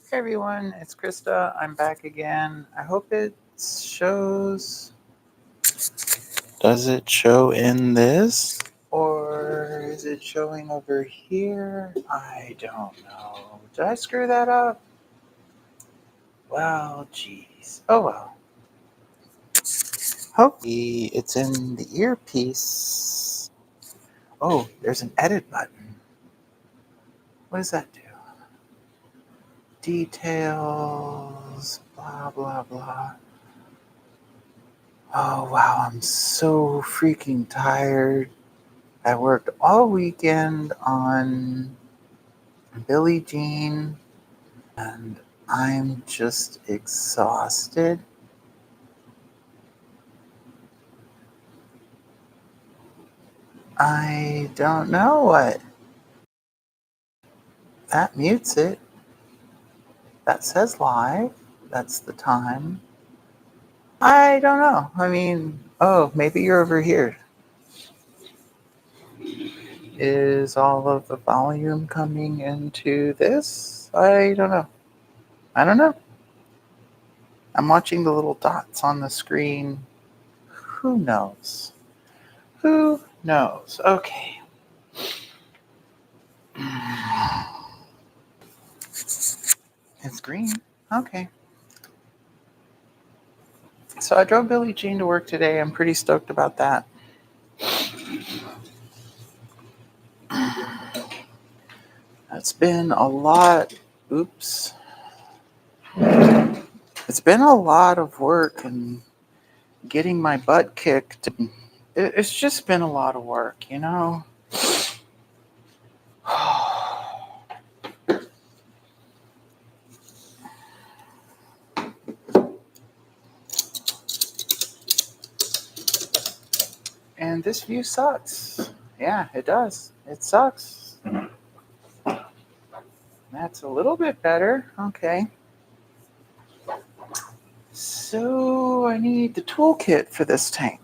Hey everyone, it's Krista. I'm back again. I hope it shows. Does it show in this? Or is it showing over here? I don't know. Did I screw that up? Well, geez. Oh well. Hopefully it's in the earpiece. Oh, there's an edit button. What does that do? Details, blah, blah, blah. Oh, wow, I'm so freaking tired. I worked all weekend on Billie Jean, and I'm just exhausted. I don't know what. That mutes it. That says live. That's the time. I don't know. I mean, oh, maybe you're over here. Is all of the volume coming into this? I don't know. I don't know. I'm watching the little dots on the screen. Who knows? Who knows? Okay. It's green. Okay. So I drove Billie Jean to work today. I'm pretty stoked about that. It's been a lot. Oops. It's been a lot of work and getting my butt kicked. It's just been a lot of work, you know? And this view sucks. Yeah, it does. It sucks. That's a little bit better. Okay. So I need the toolkit for this tank.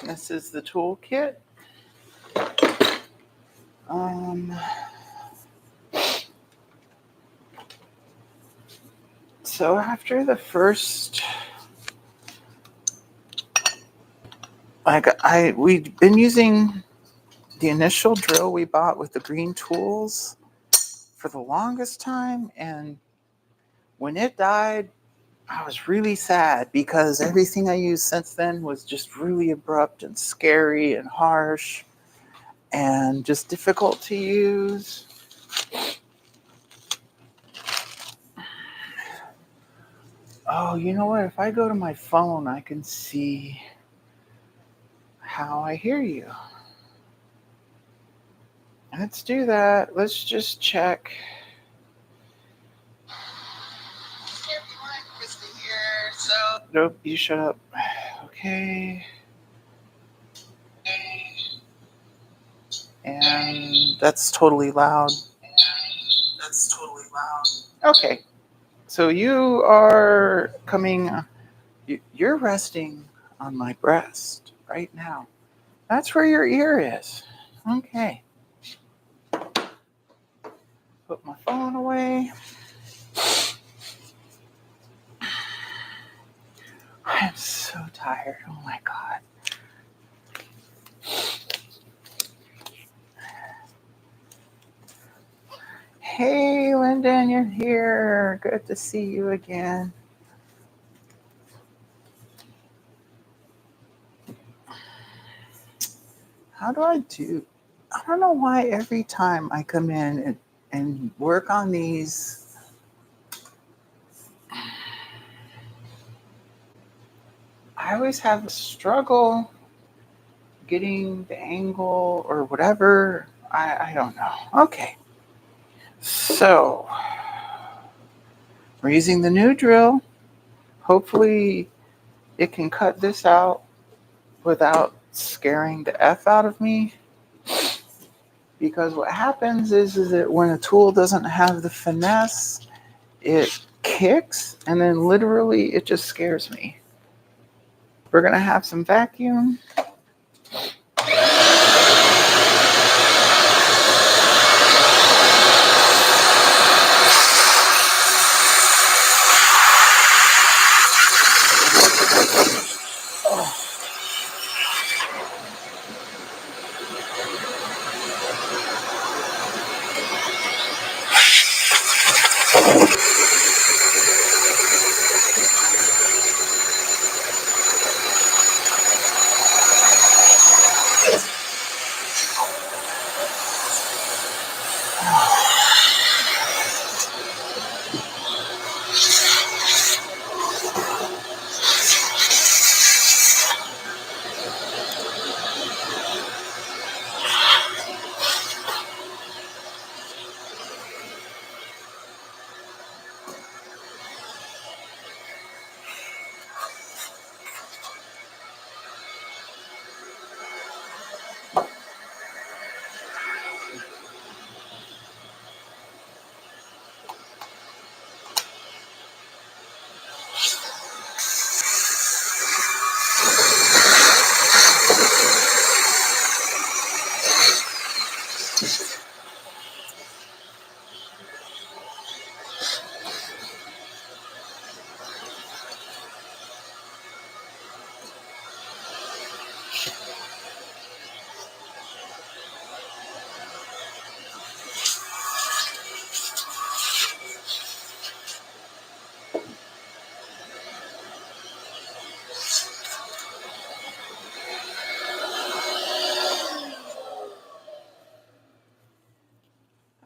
This is the toolkit. So after the first, we've been using the initial drill we bought with the green tools for the longest time, and when it died, I was really sad because everything I used since then was just really abrupt and scary and harsh and just difficult to use. Oh, you know what? If I go to my phone, I can see how I hear you. Let's do that. Let's just check. Nope, you shut up. Okay. And that's totally loud. Okay. So you are coming, you're resting on my breast right now. That's where your ear is. Okay. Put my phone away. I'm so tired. Oh my God. Hey, Lyndon, you're here. Good to see you again. How do I do? I don't know why every time I come in and work on these, I always have a struggle getting the angle or whatever. I don't know. Okay. So we're using the new drill. Hopefully it can cut this out without scaring the F out of me. Because what happens is that when a tool doesn't have the finesse, it kicks and then literally it just scares me. We're going to have some vacuum.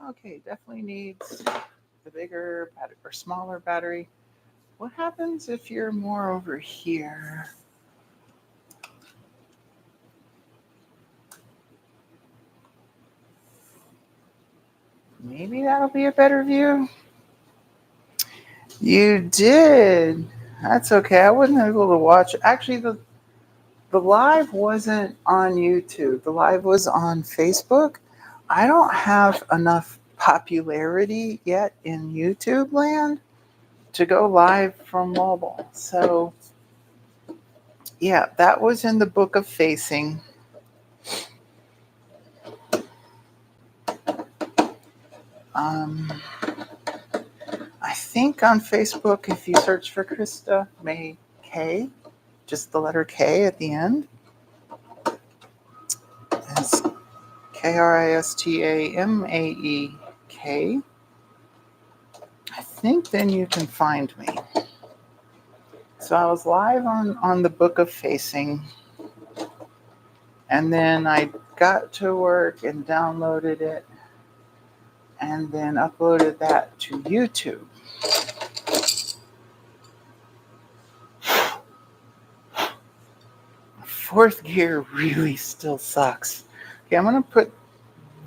Okay, definitely needs the bigger battery or smaller battery. What happens if you're more over here? Maybe that'll be a better view. You did. That's okay. I wasn't able to watch. Actually, the live wasn't on YouTube. The live was on Facebook. I don't have enough popularity yet in YouTube land to go live from mobile. So, yeah, that was in the book of facing. I think on Facebook, if you search for Krista May K, just the letter K at the end, it's KRISTAMAEK. I think then you can find me. So I was live on the book of facing, and then I got to work and downloaded it, and then uploaded that to YouTube. Fourth gear really still sucks. Okay, I'm going to put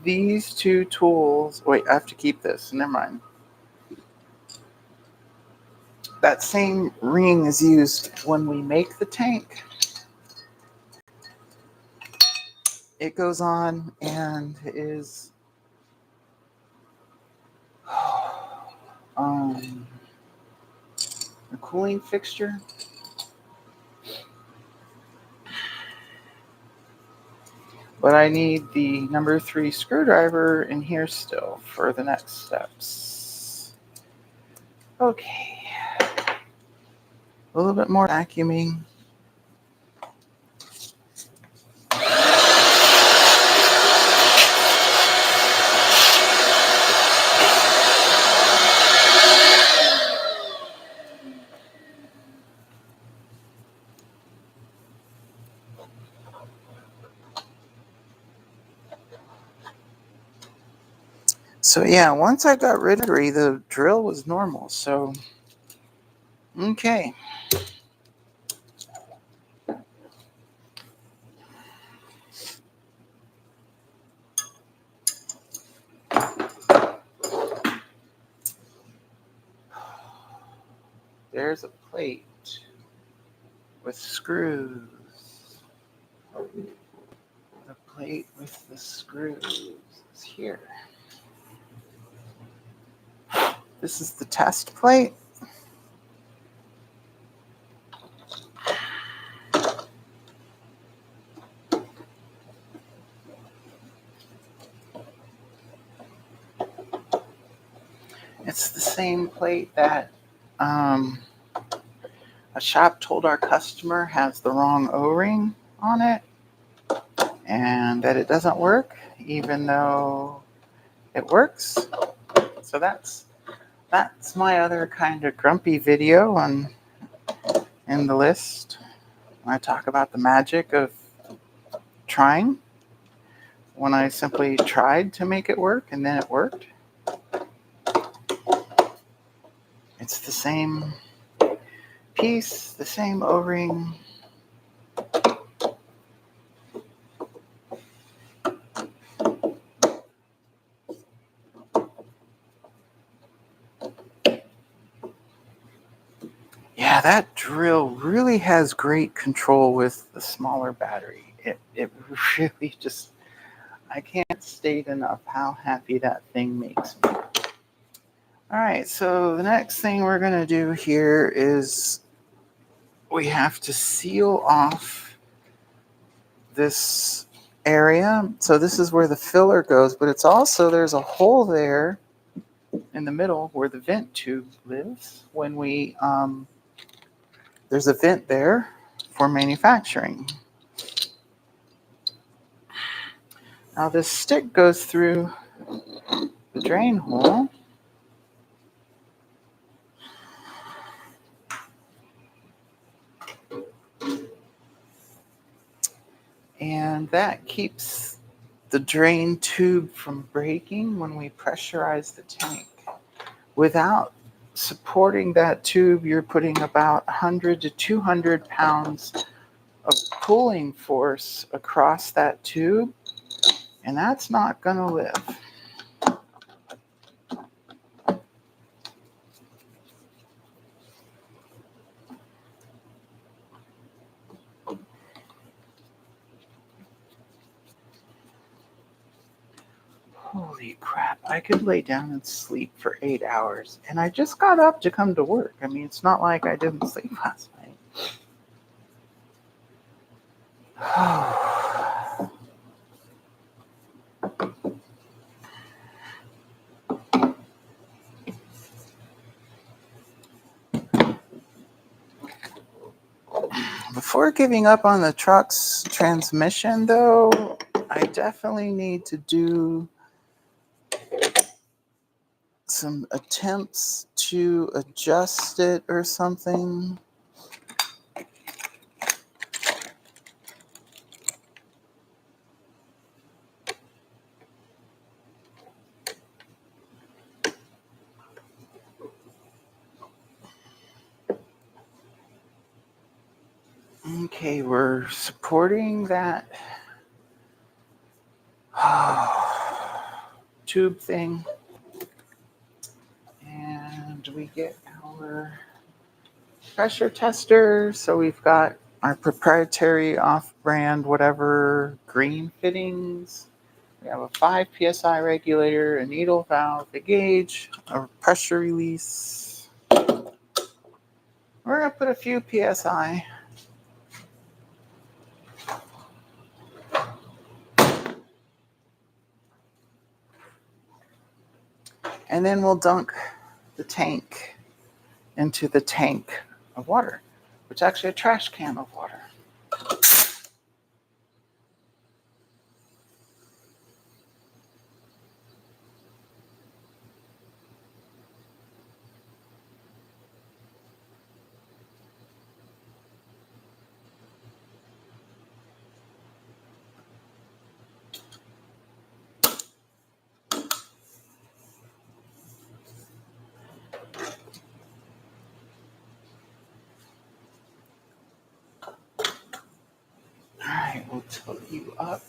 these two tools. Wait, I have to keep this. Never mind. That same ring is used when we make the tank. It goes on and is a cooling fixture. But I need the number 3 screwdriver in here still for the next steps. Okay. A little bit more vacuuming. So yeah, once I got rid of the drill was normal. So, okay. There's a plate with screws. The plate with the screws is here. This is the test plate. It's the same plate that a shop told our customer has the wrong O-ring on it and that it doesn't work, even though it works. So that's my other kind of grumpy video in the list. I talk about the magic of trying when I simply tried to make it work and then it worked. It's the same piece, the same O-ring. Yeah, that drill really has great control with the smaller battery. It really just, I can't state enough how happy that thing makes me. All right, so the next thing we're going to do here is we have to seal off this area. So this is where the filler goes, but it's also, there's a hole there in the middle where the vent tube lives. When we, there's a vent there for manufacturing. Now this stick goes through the drain hole. And that keeps the drain tube from breaking when we pressurize the tank. Without supporting that tube, you're putting about 100 to 200 pounds of pulling force across that tube, and that's not going to live. Holy crap, I could lay down and sleep for 8 hours, and I just got up to come to work. I mean, it's not like I didn't sleep last night. Before giving up on the truck's transmission, though, I definitely need to do some attempts to adjust it or something. Okay, we're supporting that tube thing. And we get our pressure tester. So we've got our proprietary off-brand whatever green fittings. We have a 5 psi regulator, a needle valve, a gauge, a pressure release. We're going to put a few psi. And then we'll dunk the tank into the tank of water, which is actually a trash can of water. All right, we'll tilt you up.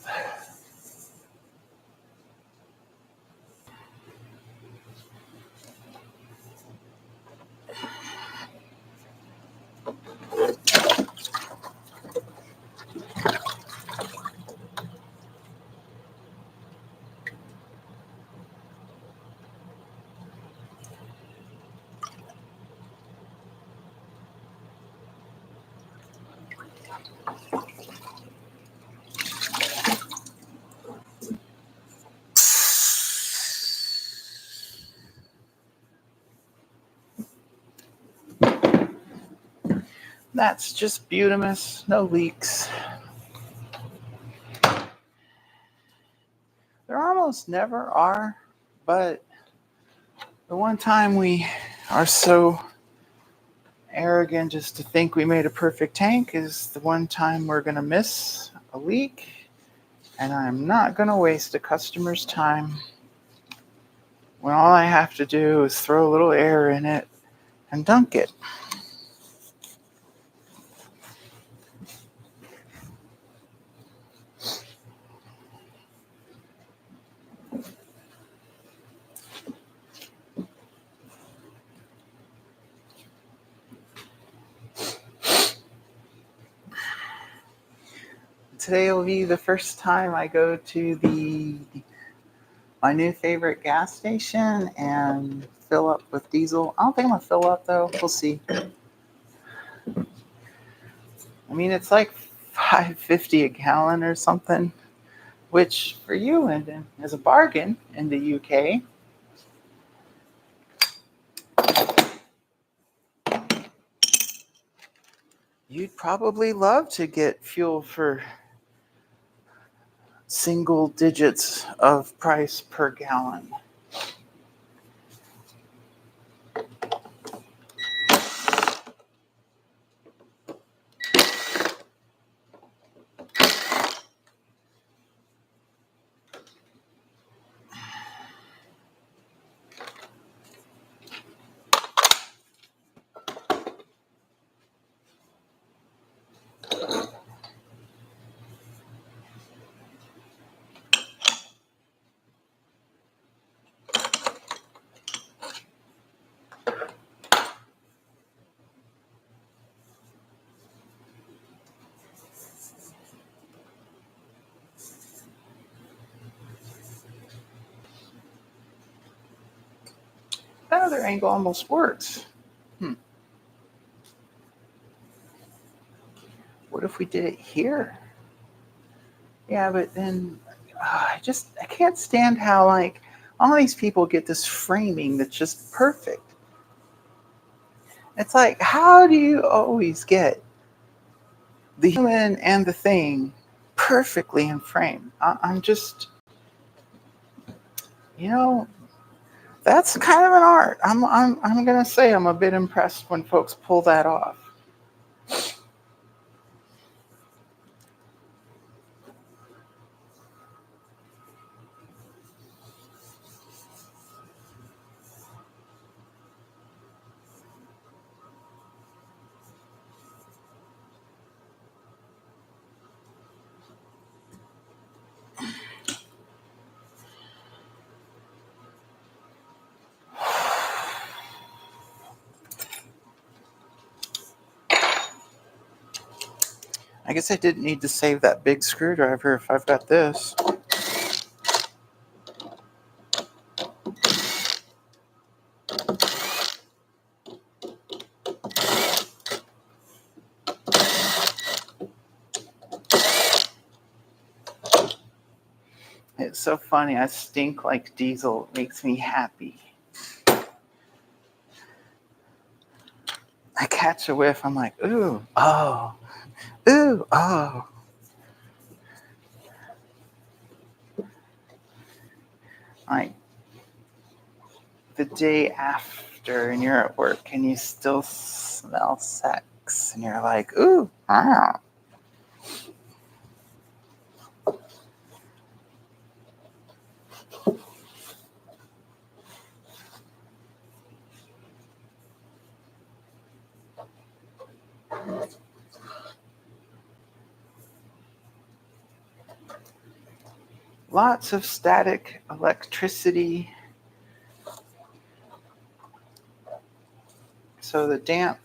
That's just butamus, no leaks. There almost never are, but the one time we are so arrogant just to think we made a perfect tank is the one time we're going to miss a leak, and I'm not going to waste a customer's time when all I have to do is throw a little air in it and dunk it. Today will be the first time I go to my new favorite gas station and fill up with diesel. I don't think I'm going to fill up though. We'll see. I mean, it's like $5.50 a gallon or something, which for you is a bargain in the UK. You'd probably love to get fuel for single digits of price per gallon. That other angle almost works. What if we did it here? Yeah, but then I can't stand how like all these people get this framing that's just perfect. It's like, how do you always get the human and the thing perfectly in frame? I'm just, that's kind of an art. I'm gonna say I'm a bit impressed when folks pull that off. I guess I didn't need to save that big screwdriver if I've got this. It's so funny. I stink like diesel. It makes me happy. I catch a whiff. I'm like, ooh, oh, ooh, oh. Like the day after and you're at work and you still smell sex and you're like, ooh, ah. Lots of static electricity. So the damp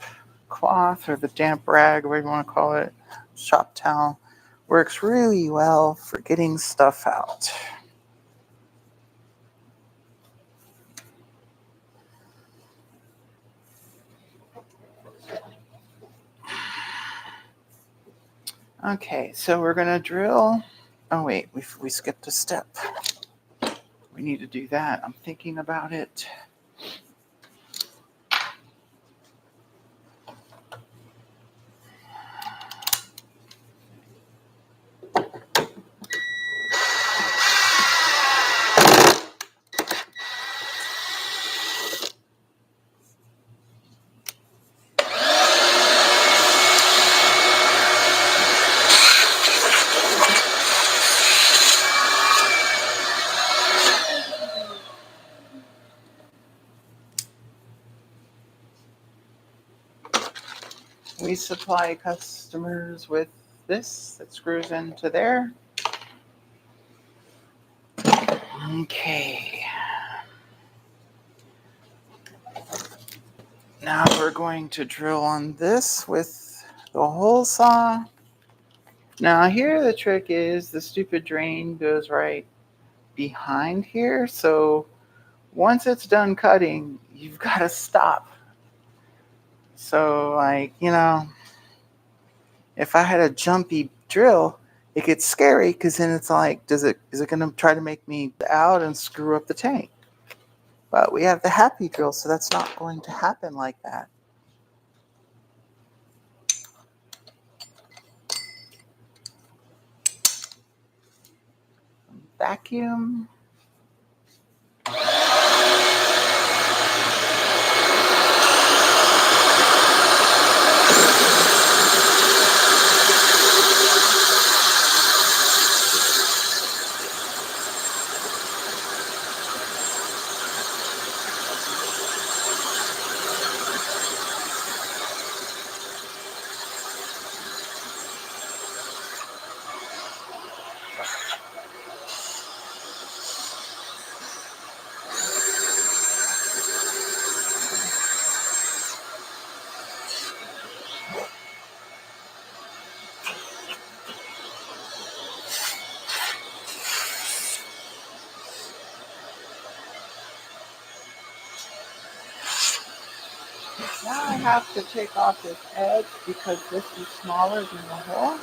cloth or the damp rag, whatever you want to call it, shop towel, works really well for getting stuff out. Okay, so we're going to drill. Oh, wait, we skipped a step. We need to do that. I'm thinking about it. We supply customers with this that screws into there. Okay. Now we're going to drill on this with the hole saw. Now here the trick is the stupid drain goes right behind here. So once it's done cutting, you've got to stop. So like, if I had a jumpy drill, it gets scary because then it's like, is it going to try to make me out and screw up the tank? But we have the happy drill, so that's not going to happen like that. Vacuum. Now I have to take off this edge because this is smaller than the hole.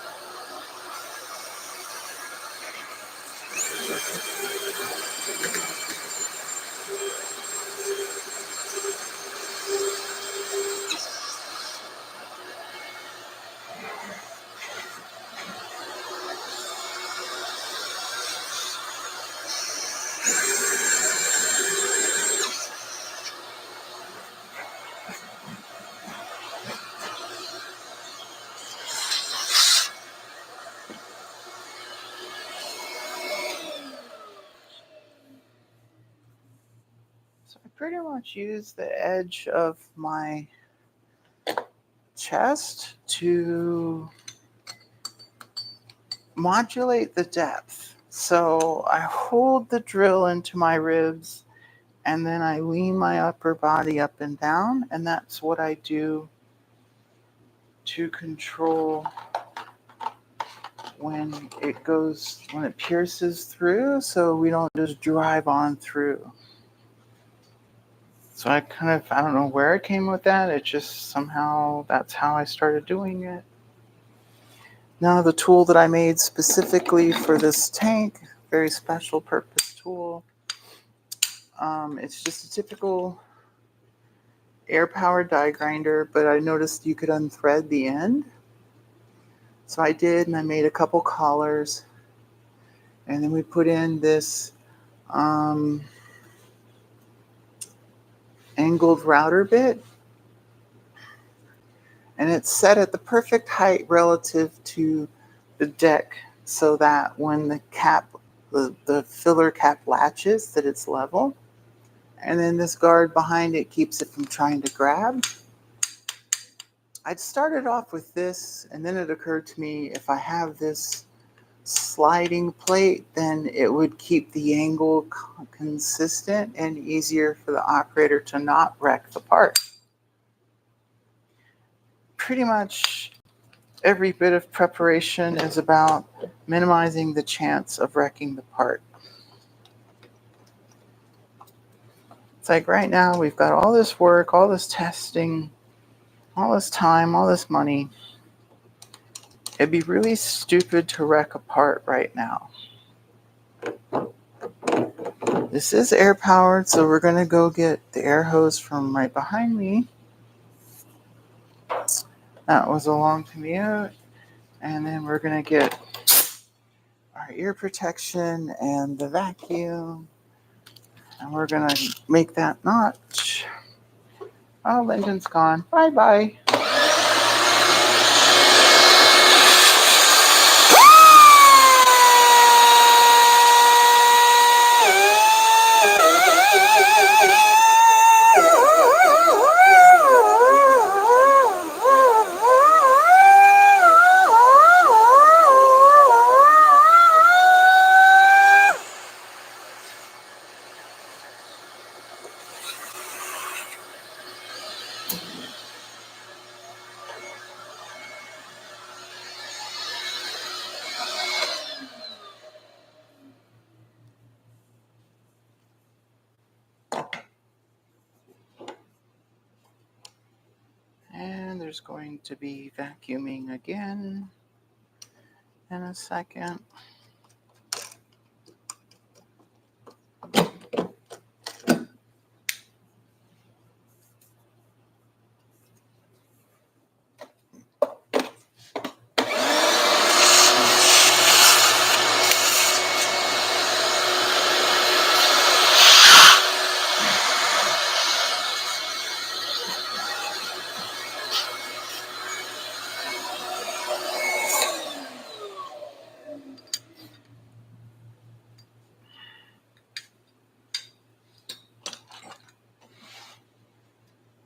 So I pretty much use the edge of my chest to modulate the depth. So I hold the drill into my ribs and then I lean my upper body up and down, and that's what I do to control when it pierces through, so we don't just drive on through. So I don't know where it came with that. It just somehow, that's how I started doing it. Now the tool that I made specifically for this tank, very special purpose tool. It's just a typical air-powered die grinder, but I noticed you could unthread the end. So I did, and I made a couple collars. And then we put in this angled router bit. And it's set at the perfect height relative to the deck so that when the cap, the filler cap latches, that it's level. And then this guard behind it keeps it from trying to grab. I'd started off with this, and then it occurred to me, if I have this sliding plate, then it would keep the angle consistent and easier for the operator to not wreck the part. Pretty much every bit of preparation is about minimizing the chance of wrecking the part. It's like right now we've got all this work, all this testing, all this time, all this money. It'd be really stupid to wreck a part right now. This is air powered, so we're going to go get the air hose from right behind me. That was a long commute. And then we're going to get our ear protection and the vacuum. And we're going to make that notch. Oh, Lyndon's gone. Bye-bye. is going to be vacuuming again in a second.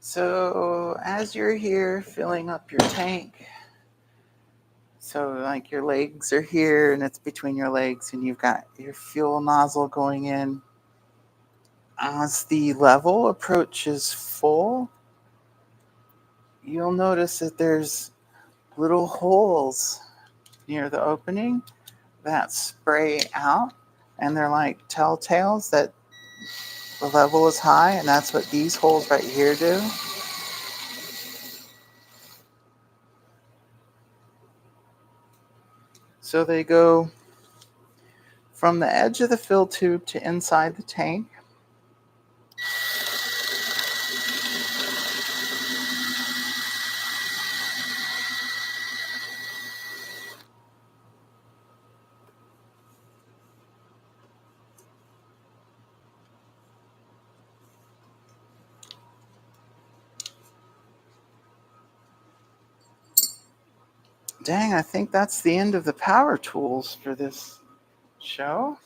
So as you're here filling up your tank, so like your legs are here and it's between your legs and you've got your fuel nozzle going in. As the level approaches full, you'll notice that there's little holes near the opening that spray out, and they're like telltales that the level is high, and that's what these holes right here do. So they go from the edge of the fill tube to inside the tank. Dang, I think that's the end of the power tools for this show.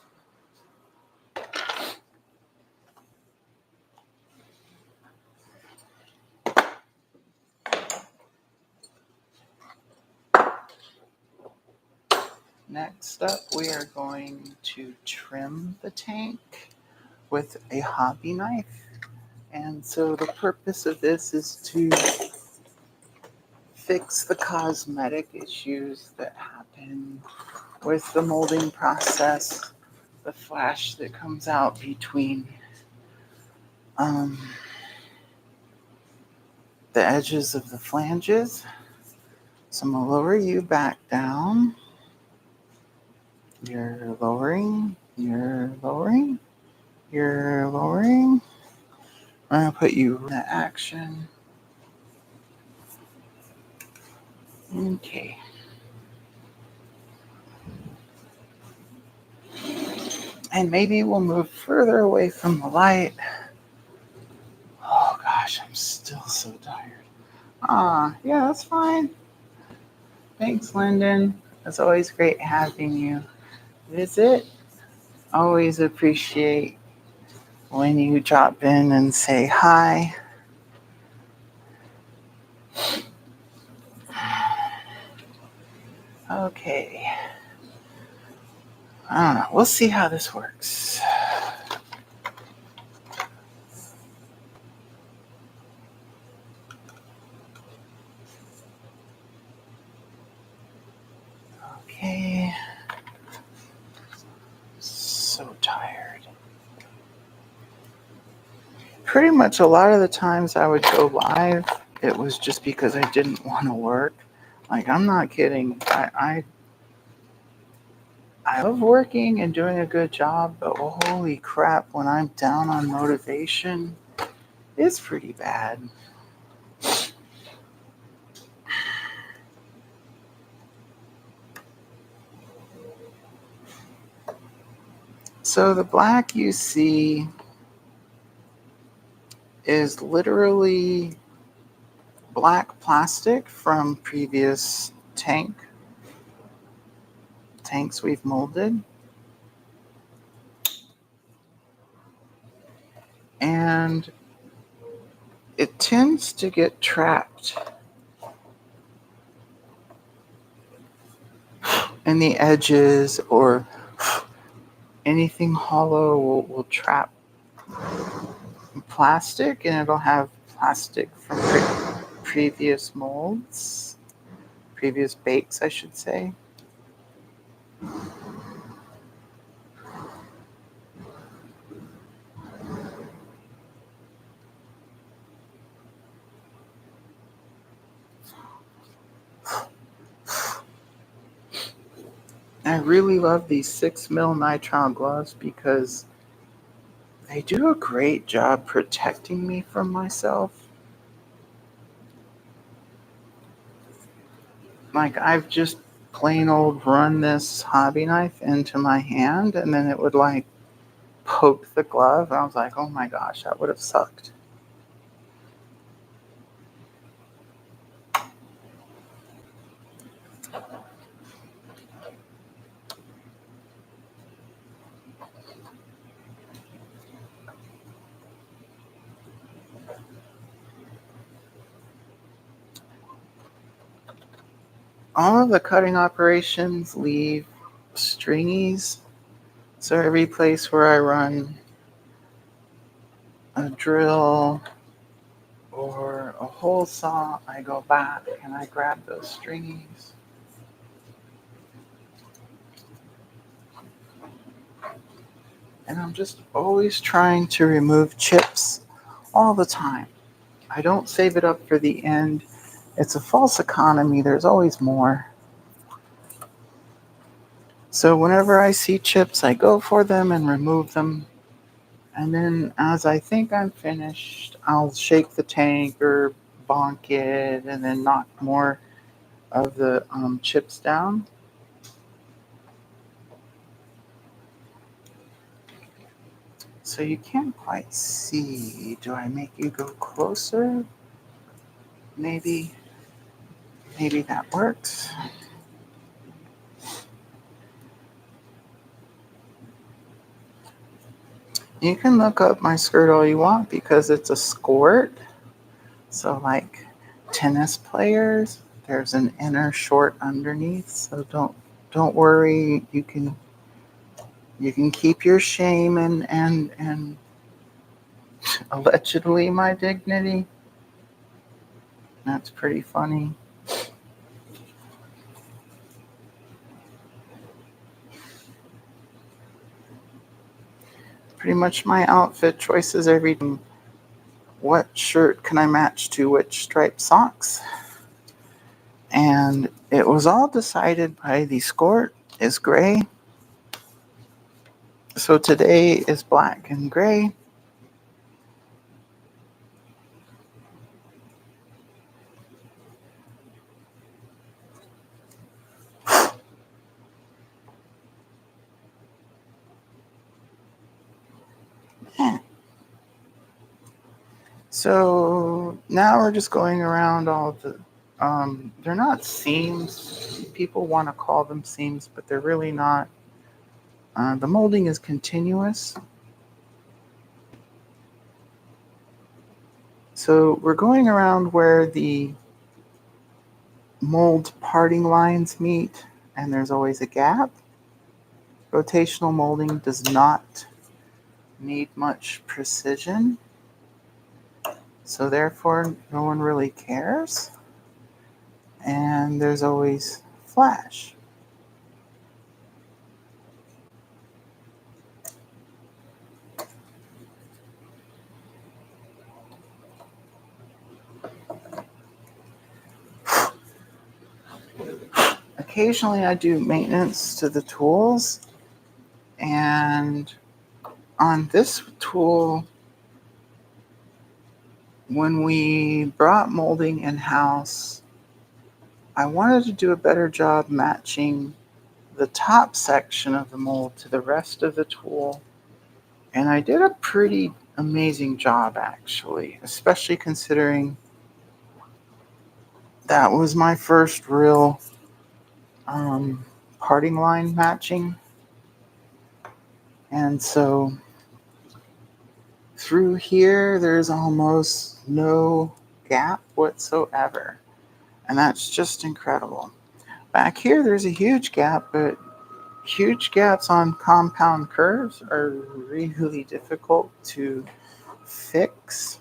Next up, we are going to trim the tank with a hobby knife. And so the purpose of this is to fix the cosmetic issues that happen with the molding process, the flash that comes out between the edges of the flanges. So I'm going to lower you back down. You're lowering, you're lowering, you're lowering. I'm going to put you in action. Okay. And maybe we'll move further away from the light. Oh gosh, I'm still so tired. Yeah, that's fine. Thanks, Lyndon. It's always great having you visit. Always appreciate when you drop in and say hi. Okay. I don't know. We'll see how this works. Okay. So tired. Pretty much a lot of the times I would go live, it was just because I didn't want to work. Like, I'm not kidding. I love working and doing a good job, but holy crap, when I'm down on motivation, it's pretty bad. So the black you see is literally black plastic from previous tanks we've molded. And it tends to get trapped in the edges, or anything hollow will trap plastic, and it'll have plastic from previous molds, previous bakes, I should say. I really love these 6mm nitrile gloves because they do a great job protecting me from myself. Like, I've just plain old run this hobby knife into my hand, and then it would like poke the glove. I was like, oh my gosh, that would have sucked. All of the cutting operations leave stringies. So every place where I run a drill or a hole saw, I go back and I grab those stringies. And I'm just always trying to remove chips all the time. I don't save it up for the end. It's a false economy. There's always more. So whenever I see chips, I go for them and remove them. And then as I think I'm finished, I'll shake the tank or bonk it and then knock more of the chips down. So you can't quite see. Do I make you go closer? Maybe that works. You can look up my skirt all you want because it's a skirt. So like tennis players, there's an inner short underneath. So don't worry. You can keep your shame and allegedly my dignity. That's pretty funny. Pretty much my outfit choices every time. What shirt can I match to which striped socks? And it was all decided by the skirt is gray. So today is black and gray. Yeah. So now we're just going around all of the, they're not seams. People want to call them seams, but they're really not. The molding is continuous. So we're going around where the mold parting lines meet, and there's always a gap. Rotational molding does not need much precision, so therefore no one really cares, and there's always flash. Occasionally I do maintenance to the tools, and on this tool, when we brought molding in-house, I wanted to do a better job matching the top section of the mold to the rest of the tool. And I did a pretty amazing job, actually, especially considering that was my first real parting line matching. And so through here, there's almost no gap whatsoever. And that's just incredible. Back here, there's a huge gap, but huge gaps on compound curves are really difficult to fix.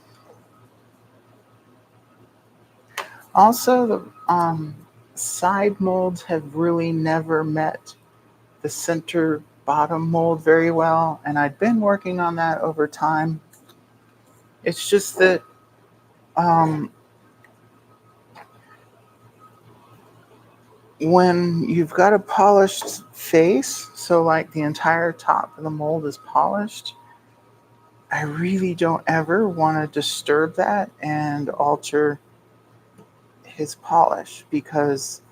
Also, the side molds have really never met the center bottom mold very well, and I'd been working on that over time. It's just that when you've got a polished face, so like the entire top of the mold is polished, I really don't ever want to disturb that and alter his polish, because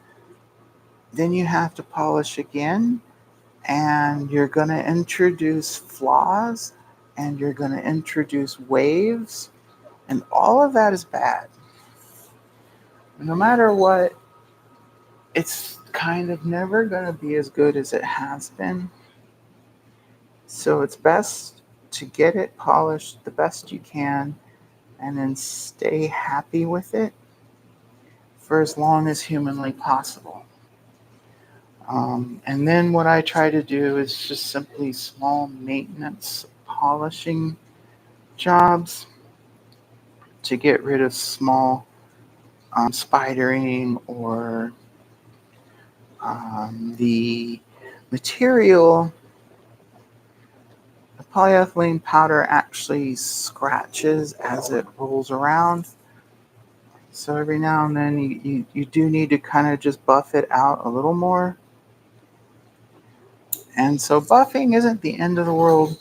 then you have to polish again, and you're going to introduce flaws, and you're going to introduce waves, and all of that is bad. No matter what, it's kind of never going to be as good as it has been. So it's best to get it polished the best you can and then stay happy with it for as long as humanly possible. And then what I try to do is just simply small maintenance polishing jobs to get rid of small spidering, or the material. The polyethylene powder actually scratches as it rolls around. So every now and then you do need to kind of just buff it out a little more. And so buffing isn't the end of the world,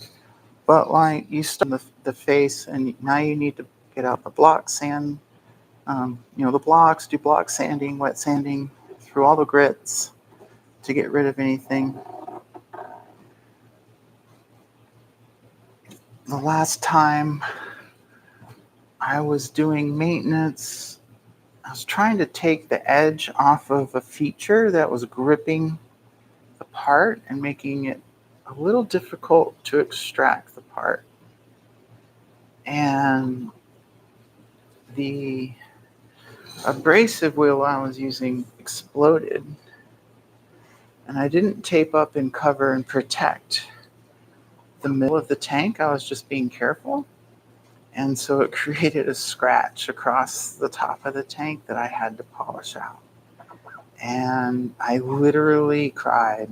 but like you start the face, and now you need to get out the block sand, the blocks, do block sanding, wet sanding through all the grits to get rid of anything. The last time I was doing maintenance, I was trying to take the edge off of a feature that was gripping the part and making it a little difficult to extract the part. And the abrasive wheel I was using exploded, and I didn't tape up and cover and protect the middle of the tank. I was just being careful. And so it created a scratch across the top of the tank that I had to polish out. And I literally cried,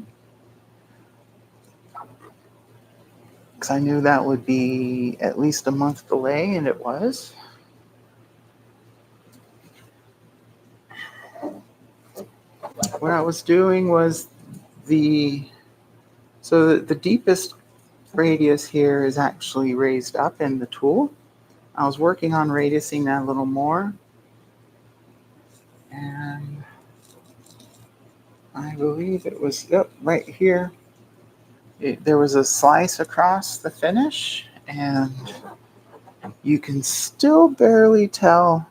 because I knew that would be at least a month delay, and it was. What I was doing was the deepest radius here is actually raised up in the tool. I was working on radiusing that a little more, and I believe it was right here. There was a slice across the finish, and you can still barely tell,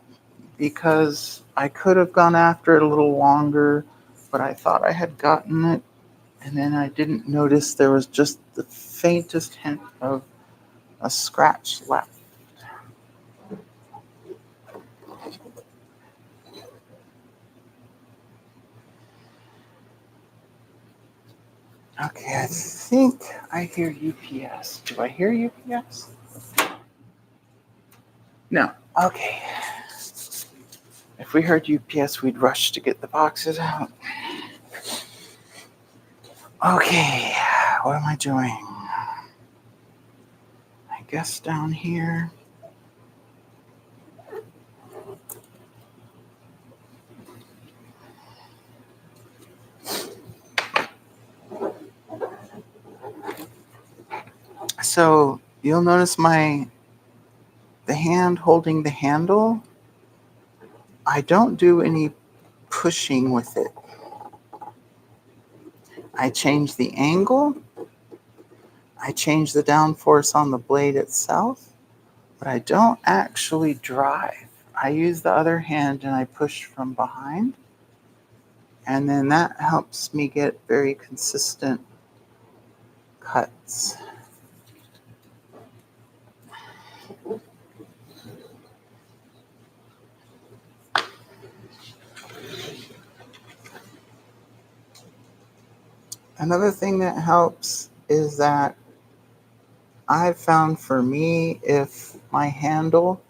because I could have gone after it a little longer, but I thought I had gotten it, and then I didn't notice there was just the faintest hint of a scratch left. Okay, I think I hear UPS. Do I hear UPS? No. Okay. If we heard UPS, we'd rush to get the boxes out. Okay, what am I doing? I guess down here. So you'll notice the hand holding the handle, I don't do any pushing with it. I change the angle, I change the downforce on the blade itself, but I don't actually drive. I use the other hand and I push from behind, and then that helps me get very consistent cuts. Another thing that helps is that I've found, for me, if my handle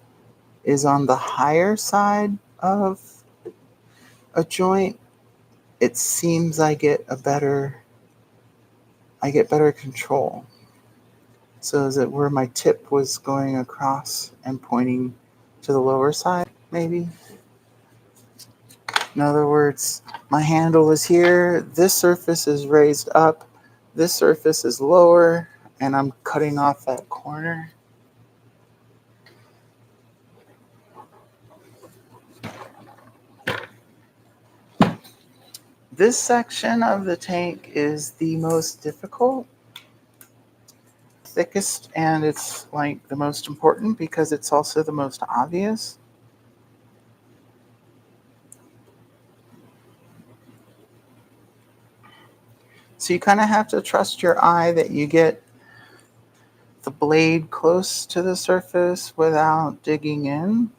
is on the higher side of a joint, it seems I get better control. So is it where my tip was going across and pointing to the lower side, maybe? In other words, my handle is here, this surface is raised up, this surface is lower, and I'm cutting off that corner. This section of the tank is the most difficult, thickest, and it's like the most important because it's also the most obvious. So you kind of have to trust your eye that you get the blade close to the surface without digging in.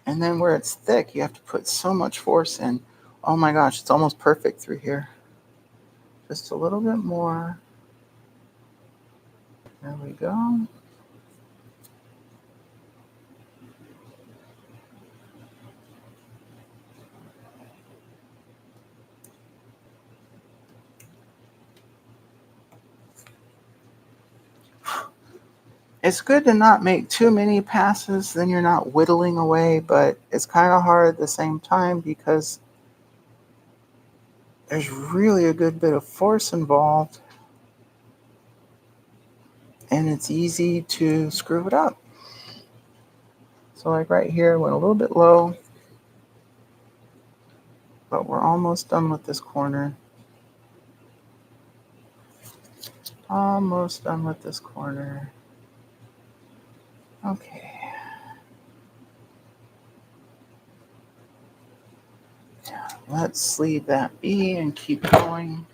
And then where it's thick, you have to put so much force in. Oh my gosh, it's almost perfect through here. Just a little bit more. There we go. It's good to not make too many passes, then you're not whittling away, but it's kind of hard at the same time because there's really a good bit of force involved and it's easy to screw it up. So like right here, went a little bit low, but we're almost done with this corner. Almost done with this corner. Okay. Let's leave that be and keep going.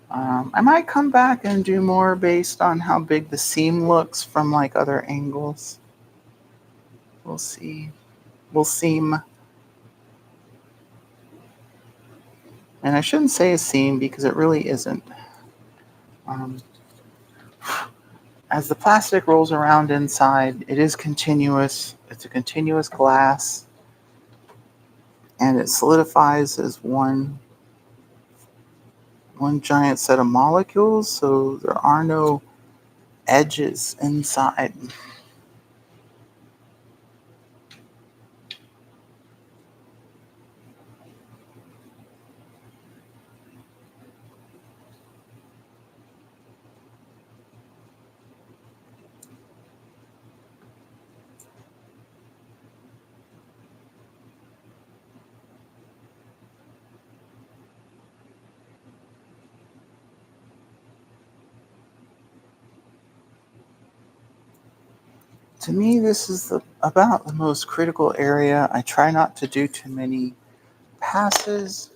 I might come back and do more based on how big the seam looks from like other angles. We'll see. We'll seam. And I shouldn't say a seam because it really isn't. As the plastic rolls around inside, it is continuous. It's a continuous glass. And it solidifies as one giant set of molecules, so there are no edges inside. To me, this is about the most critical area. I try not to do too many passes.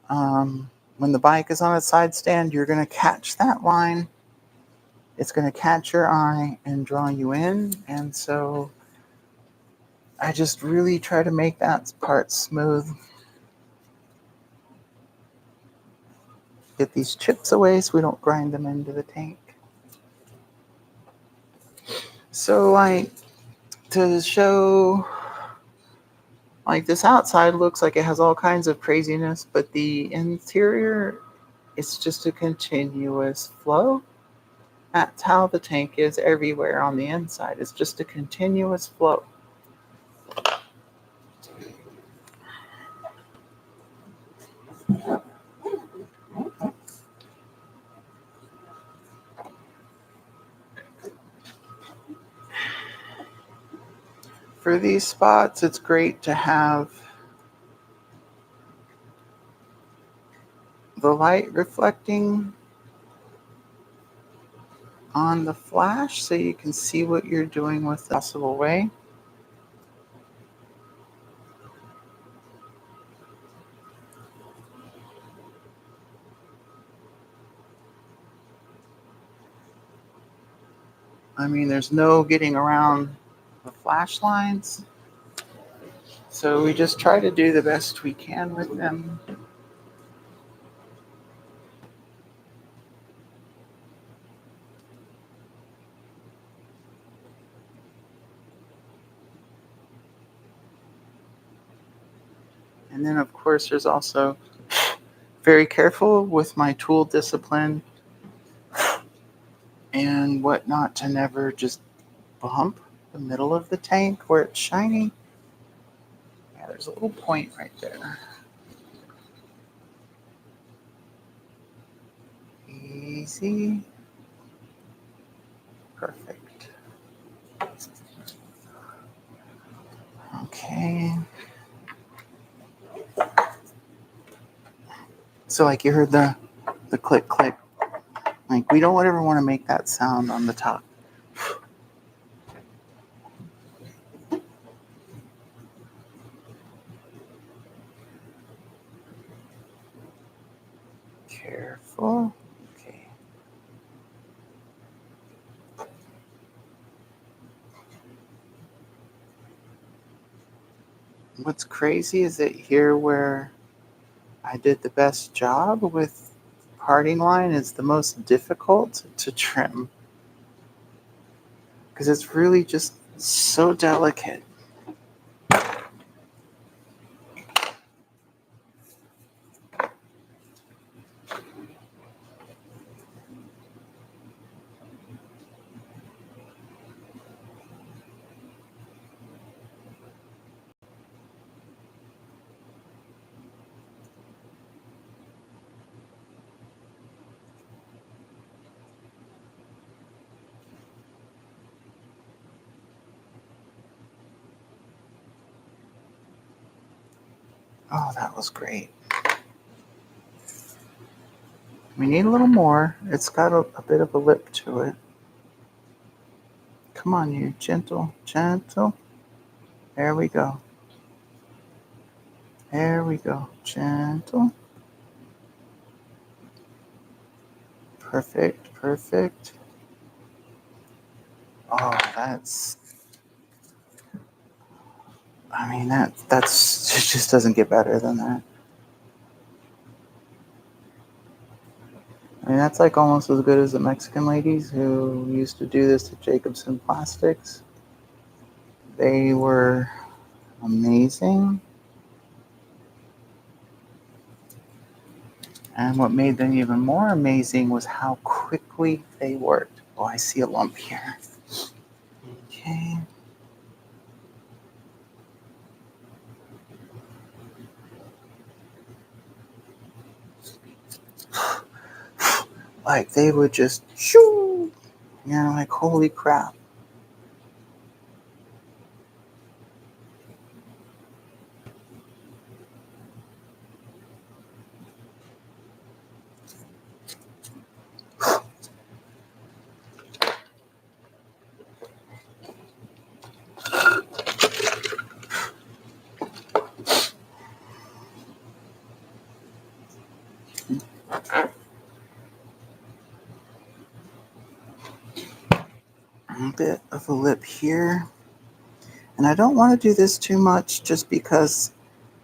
When the bike is on its side stand, you're going to catch that line. It's going to catch your eye and draw you in. And so I just really try to make that part smooth. Get these chips away so we don't grind them into the tank. So like to show, like this outside looks like it has all kinds of craziness, but the interior is just a continuous flow. That's how the tank is everywhere on the inside. It's just a continuous flow. For these spots, it's great to have the light reflecting on the flash so you can see what you're doing with the possible way. I mean, there's no getting around the flash lines. So we just try to do the best we can with them. And then, of course, there's also very careful with my tool discipline and whatnot to never just bump the middle of the tank where it's shiny. Yeah, there's a little point right there. Easy. Perfect. Okay. So like you heard the click click. Like we don't ever want to make that sound on the top. Careful. Okay. What's crazy is that here where I did the best job with parting line is the most difficult to trim because it's really just so delicate. Oh, that was great. We need a little more. It's got a bit of a lip to it. Come on, you. Gentle, gentle. There we go. There we go. Gentle. Perfect, perfect. Oh, that's... I mean, that's... It just doesn't get better than that. I mean, that's like almost as good as the Mexican ladies who used to do this at Jacobson Plastics. They were amazing. And what made them even more amazing was how quickly they worked. Oh, I see a lump here. Okay. Like they would just shoo, like holy crap. A bit of a lip here. And I don't want to do this too much just because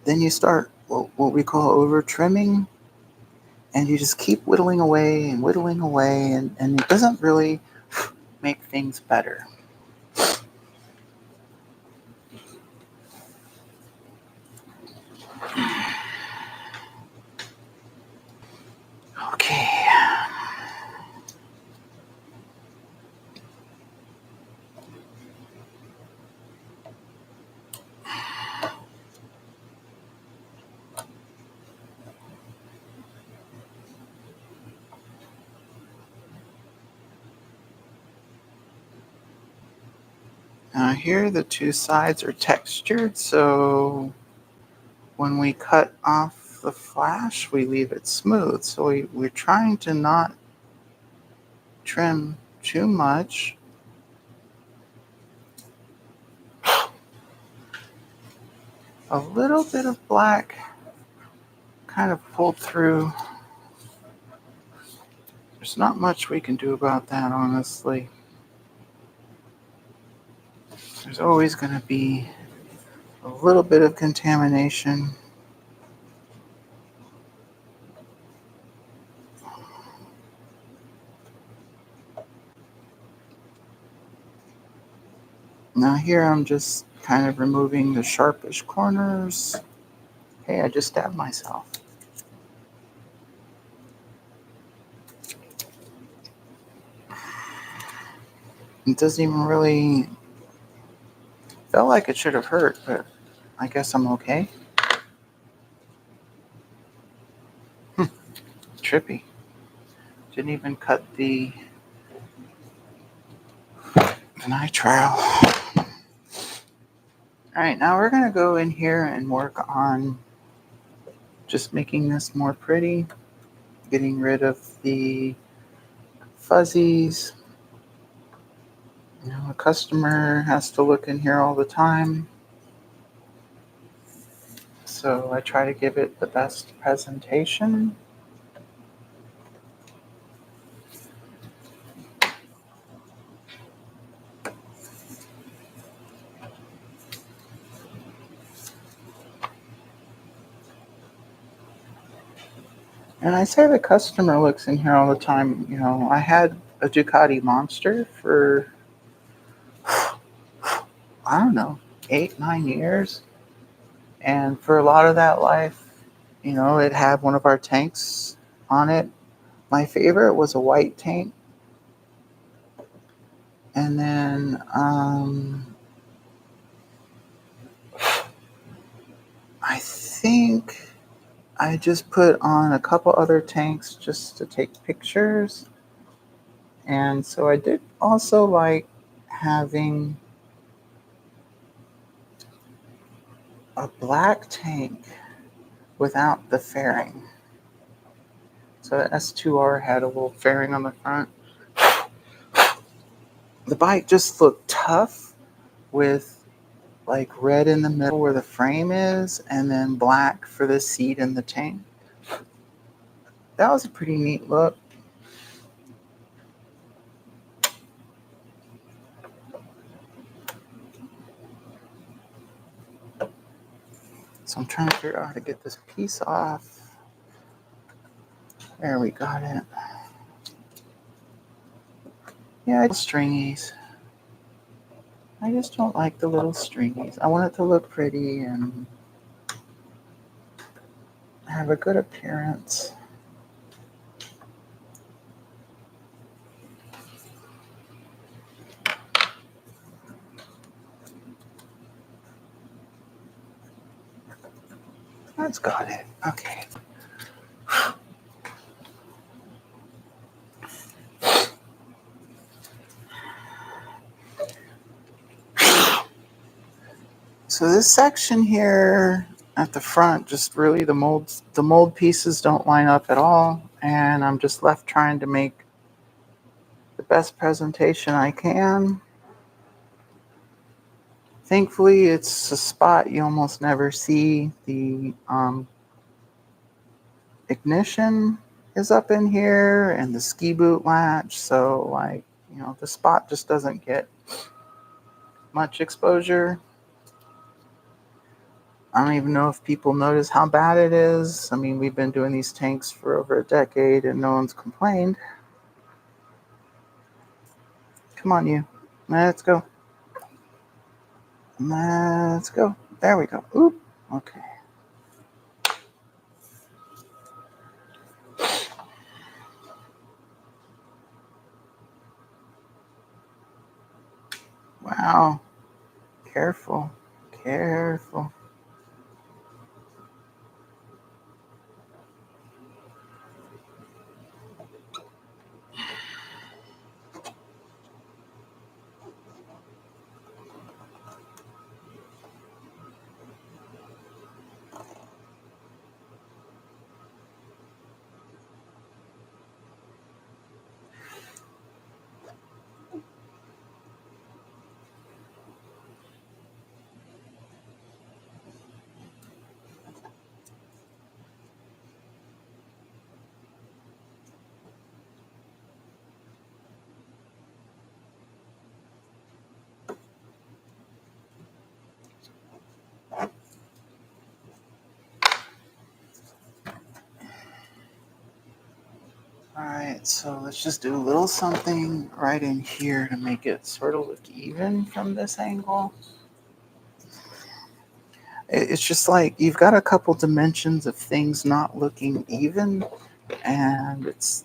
then you start what we call over trimming. And you just keep whittling away, and it doesn't really make things better. Okay. Now here the two sides are textured, so when we cut off the flash, we leave it smooth. So we're trying to not trim too much. A little bit of black kind of pulled through. There's not much we can do about that, honestly. There's always going to be a little bit of contamination. Now here I'm just kind of removing the sharpish corners. Hey, I just stabbed myself. It doesn't even really felt like it should have hurt, but I guess I'm okay. Trippy. Didn't even cut the nitrile. Alright, now we're going to go in here and work on just making this more pretty, getting rid of the fuzzies. You know, a customer has to look in here all the time, so I try to give it the best presentation. And I say the customer looks in here all the time. You know, I had a Ducati Monster for, I don't know, 8-9 years. And for a lot of that life, you know, it had one of our tanks on it. My favorite was a white tank. And then I think I just put on a couple other tanks just to take pictures. And so I did also like having a black tank without the fairing. So the S2R had a little fairing on the front. The bike just looked tough with like red in the middle where the frame is, and then black for the seat and the tank. That was a pretty neat look. So I'm trying to figure out how to get this piece off. There, we got it. Yeah, stringies. I just don't like the little stringies. I want it to look pretty and have a good appearance. That's got it. Okay. So this section here at the front, just really the mold pieces don't line up at all, and I'm just left trying to make the best presentation I can. Thankfully, it's a spot you almost never see. The ignition is up in here and the ski boot latch, so like, you know, the spot just doesn't get much exposure. I don't even know if people notice how bad it is. I mean, we've been doing these tanks for over a decade and no one's complained. Come on, you. Let's go. Let's go. There we go. Oop. Okay. Wow. Careful. Careful. Alright, so let's just do a little something right in here to make it sort of look even from this angle. It's just like you've got a couple dimensions of things not looking even, and it's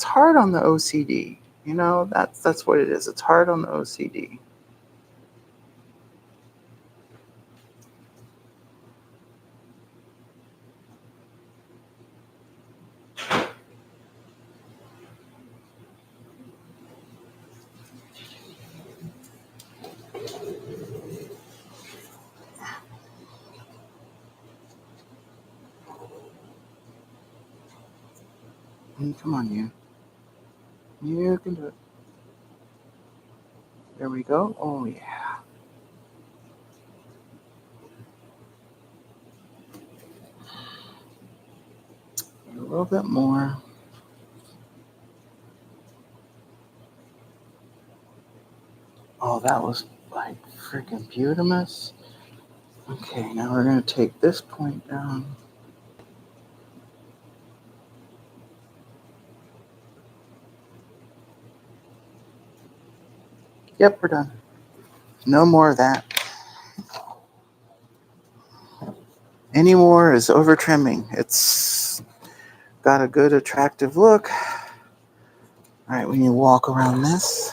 hard on the OCD. You know, that's what it is. It's hard on the OCD. Come on, you. You can do it. There we go. Oh, yeah. A little bit more. Oh, that was like freaking beautiful. Okay, now we're going to take this point down. Yep, we're done. No more of that. Any more is over trimming. It's got a good, attractive look. All right, we need to walk around this.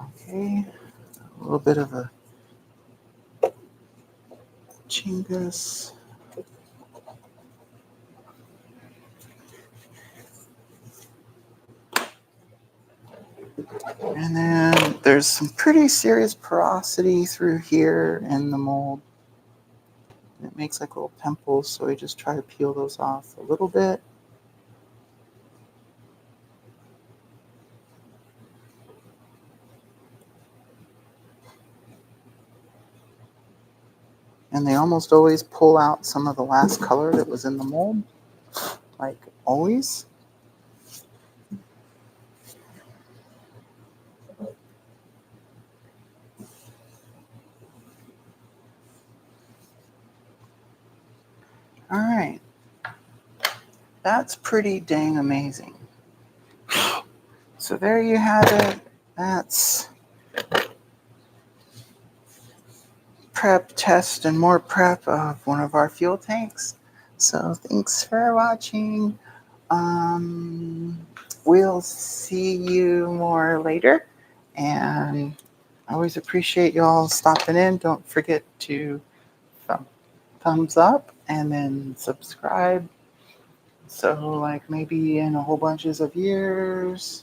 Okay, a little bit of a chingus. And then there's some pretty serious porosity through here in the mold. It makes like little pimples, so we just try to peel those off a little bit. And they almost always pull out some of the last color that was in the mold, like always. All right. That's pretty dang amazing. So there you have it. That's prep, test, and more prep of one of our fuel tanks. So thanks for watching. We'll see you more later. And I always appreciate y'all stopping in. Don't forget to thumbs up and then subscribe. So like maybe in a whole bunches of years,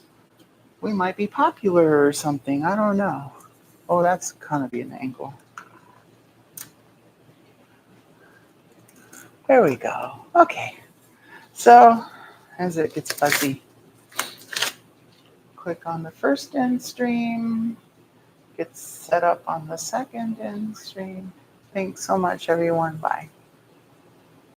we might be popular or something. I don't know. Oh, that's kind of be an angle. There we go. Okay. So as it gets fuzzy, click on the first end stream, gets set up on the second end stream. Thanks so much, everyone. Bye.